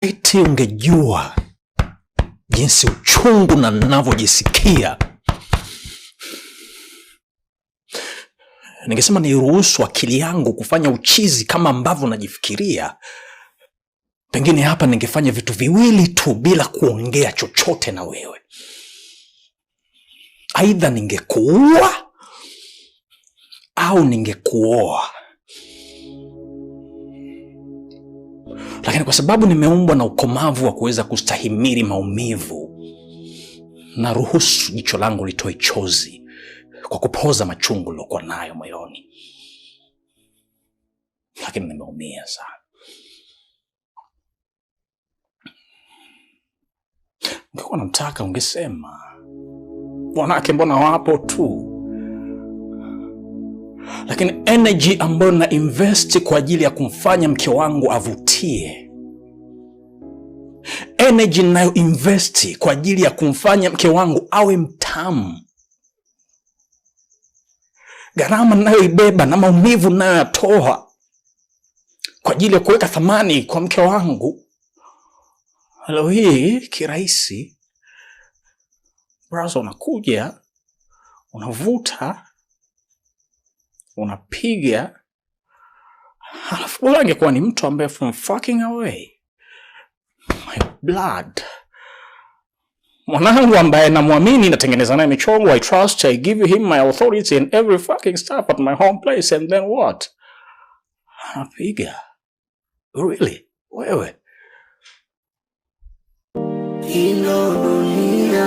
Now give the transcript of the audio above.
Eti ungejua jinsi uchungu na ninavyojisikia, ningesema niruhusu akili yangu kufanya uchizi kama ambavyo najifikiria. Pengine hapa ningefanya vitu viwili tu bila kuongea chochote na wewe. Aidha ningekuua au ningekuoa. Lakini kwa sababu nimeumbwa na ukomavu wa kuweza kustahimili maumivu, na ruhusu jicho langu litoe chozi kwa kupoza machungu nilokuwa nayo moyoni. Lakini nimeumia sana. Ungekuwa nataka ungesema. Wanawake mbona wapo tu? Lakini energy ambayo na invest kwa ajili ya kumfanya mke wangu avutie, energy nayo invest kwa ajili ya kumfanya mke wangu awe mtamu, gharama nayo ibeba na maumivu nayo yatoa kwa ajili ya kuweka thamani kwa mke wangu, leo hii kirahisi brazo unakuja, unavuta, unapiga, halafu angekuwa ni mtu ambaye from fucking away my blood, mwanangu ambaye namwamini, natengeneza naye michongo, I trust, I give him my authority and every fucking stuff at my home place, and then what? Anapiga. Really? Wewe? Ino dunia